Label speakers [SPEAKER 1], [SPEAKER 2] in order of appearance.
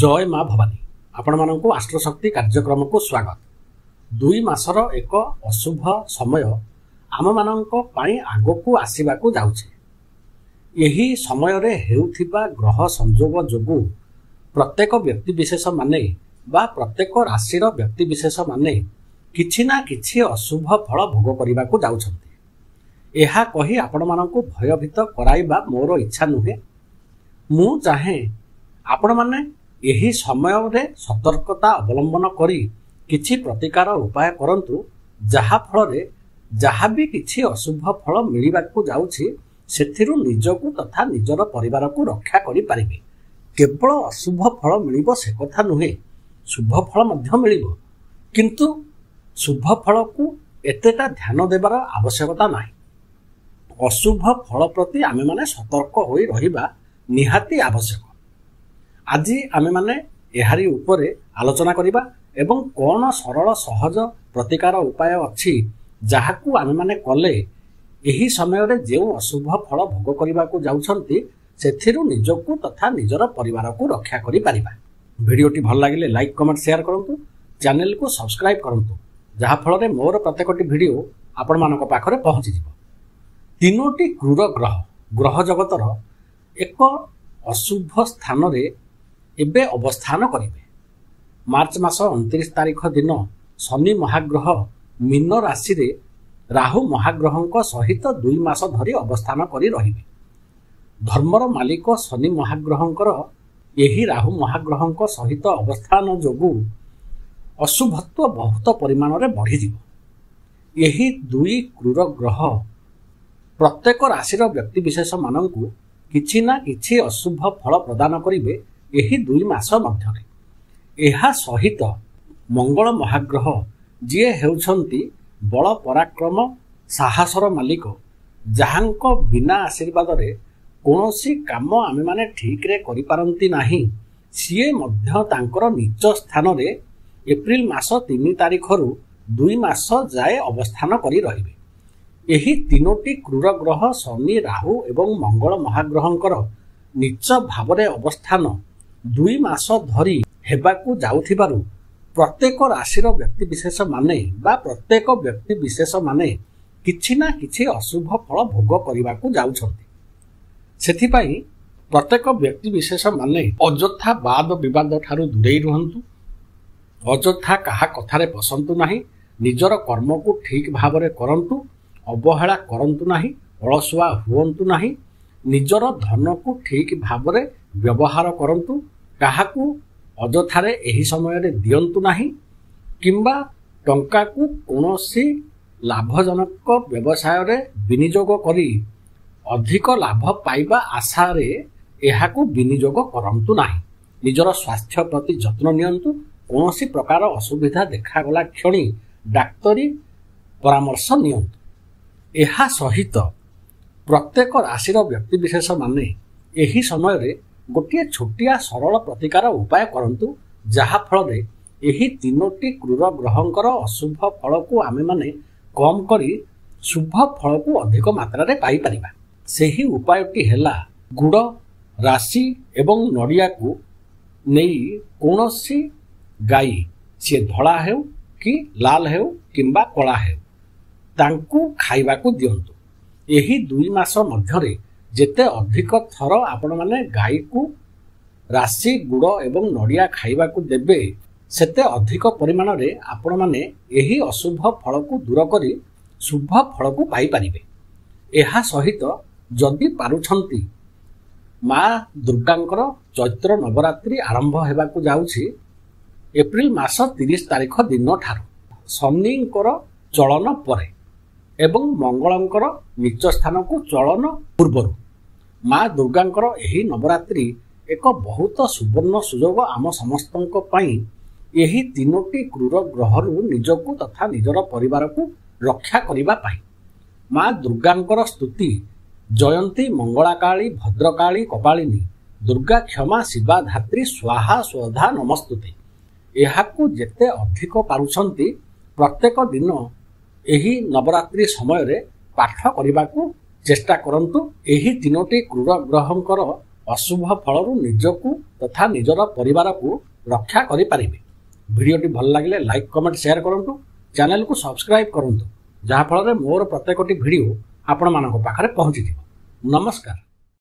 [SPEAKER 1] जय माँ भवानी आपण मानक आस्ट्रोशक्ति कार्यक्रम को स्वागत। 2 मासर एक अशुभ समय आम मानक पई आगो को आसीबा को जाउछे। यही समय रे हेउथिबा ग्रह संयोग जोगु प्रत्येक व्यक्ति विशेष माने बा प्रत्येक राशिर व्यक्ति विशेष माने किछि ना किछि अशुभ फल भोग करबा को जाउछन्ते। एहा कही आपण मानक भयभीत कराइबा मोर इच्छा नुहे। मु चाहे आपण माने यही समय रे सतर्कता अवलंबन करी किछि प्रतिकार उपाय करंतु, जहा फल रे जहा भी किछि अशुभ फल मिलिबा को जाउछि सेथिरु निजकु तथा निजर परिवार को रक्षा करि पारिबे। केवल अशुभ फल मिलिबो से कथा नुहे, शुभ फल मध्य मिलिबो, किंतु शुभ फल को एतेटा ध्यान देबार आवश्यकता नाही। अशुभ फल प्रति आमे माने सतर्क होई रहिबा निहाती आवश्यक। आज आमे माने एहारी उपरे आलोचना करिबा एवं कोन सरल सहज प्रतिकार उपाय अछि जाहाकू आमे माने कले एही समय रे जे अशुभ फल भोग करिबा को जाउछंती सेथिरु निजकू तथा निजर परिवार को रक्षा करि पारिबा। वीडियोटी भल लागिले लाइक कमेंट शेयर करंतु, चैनल को सब्सक्राइब करंतु, जहा फल रे मोर प्रत्येकटी वीडियो आपण मानक पाखरे पहुंची जिवो। तीनोटी क्रूर ग्रह जगतर एक अशुभ स्थान रे एबे अवस्थान करिवे। मार्च मास 29 तारिख दिन शनि महाग्रह मीन राशि रे राहु महाग्रहंक सहित 2 मास धरी अवस्थान करी रहिबे। धर्मर मालिक शनि महाग्रहंकर एही राहु महाग्रहंक सहित अवस्थान जोगु अशुभत्व बहुत परिमाण रे बढ़ी जिवो। एही 2 क्रूर ग्रह प्रत्येक राशिर व्यक्ति विशेष माननकु किछि ना किछि अशुभ फल प्रदान करिवे एही 2 मास मध्यरे। एहा सहित मंगल महाग्रह जिए हेउछंती बल पराक्रम साहसर मालिक, जहांक बिना आशीर्वाद रे कोनोसी काम आमे माने ठीक रे करि पारंती नाही, सिए मध्य तांकर नीच स्थान रे एप्रिल मास 3 तारिख रु 2 मास जाए अवस्थान करी रहिबे। एही तीनोटी क्रूर ग्रह शनि राहु एवं मंगल महाग्रहंकर नीच भावरे अवस्थान 2 मास धरी हेबाकू जाउथिबारु प्रत्येक राशिर व्यक्ति विशेष माने बा प्रत्येक व्यक्ति विशेष माने किछि ना किछि अशुभ फल भोग करिबाकू जाउछंती। सेथिपाई प्रत्येक व्यक्ति विशेष माने अଯଥା वाद विवाद ठारू दूरेई रहंतु, अଯଥା काहा कथारे पसंतु नाही, निजर कर्म को ठीक भावरे करंतु, अवहेला करंतु नाही, अलसुआ हुअंतु नाही, निजर धन को ठीक भावरे व्यवहार करंतु, काहाकू अଯଥାरे एही समय रे दियंतु नाही, किंबा टंका को कोनोसी लाभजनक व्यवसाय रे विनियोग करी अधिक लाभ पाइबा आशा रे एहाकू विनियोग करंतु नाही। निजर स्वास्थ्य प्रति जत्न नियंतु, कोनोसी प्रकार असुविधा देखा गला क्षणी डाक्तरी परामर्श नियंतु। एहा सहित प्रत्येक राशिर व्यक्ति विशेष माने एही समय रे गोटे छोटिया सरल प्रतिकार उपाय करंतु, जहा फल रे एही तीनोटी क्रूर ग्रहंकर अशुभ फल को आमे माने कम करी शुभ फल को अधिक मात्रा रे पाई परिबा। सेही उपायटी हेला गुड़ राशि एवं नड़िया को नेई कोनोसी गाई से धला हेउ कि लाल हेउ किंबा कला हेउ तांकू खाइबा को दियंतु। एही 2 मास मध्यरे जेते अधिक थर आपण माने गाई को राशि गुड़ एवं नड़िया खाइबा को देबे सेते अधिक परिमाण रे आपण माने एही अशुभ फल को दूर करी शुभ फल को पाई परिबे। एहा सहित जदि पारुछंती माँ दुर्गांकर चैत्र नवरात्रि आरंभ हेबा को जाउछि एप्रिल मास 30 तारिख दिन ठारू शनिंकर चलन परे एवं मंगलंकर नीच स्थान को चलन पूर्वरु माँ दुर्गांकर एही नवरात्रि एक बहुत सुवर्ण सुयोग आम समस्तंक पई एही तीनोटी क्रूर ग्रहरु निजकू तथा निजर परिवार को रक्षा करिबा पाई। माँ दुर्गांकर स्तुति जयंती मंगलाकाली भद्रकाली कपालिनी दुर्गा क्षमा शिवा धात्री स्वाहा स्वधा नमस्तुते। एहाकू जेते अधिक पारुछंती प्रत्येक दिन एही नवरात्रि समय रे पाठ करिबाकू चेष्टा करंतु। एही तीनोटी क्रूर ग्रहंकर ଅଶୁଭ ଫଳରୁ ନିଜକୁ ତଥା ନିଜର ପରିବାରକୁ ରକ୍ଷା କରିପାରିବେ। ଭିଡ଼ିଓଟି ଭଲ ଲାଗିଲେ ଲାଇକ୍ କମେଣ୍ଟ ସେୟାର କରନ୍ତୁ, ଚ୍ୟାନେଲକୁ ସବସ୍କ୍ରାଇବ୍ କରନ୍ତୁ, ଯାହାଫଳରେ ମୋର ପ୍ରତ୍ୟେକଟି ଭିଡ଼ିଓ ଆପଣମାନଙ୍କ ପାଖରେ ପହଞ୍ଚିଯିବ। ନମସ୍କାର।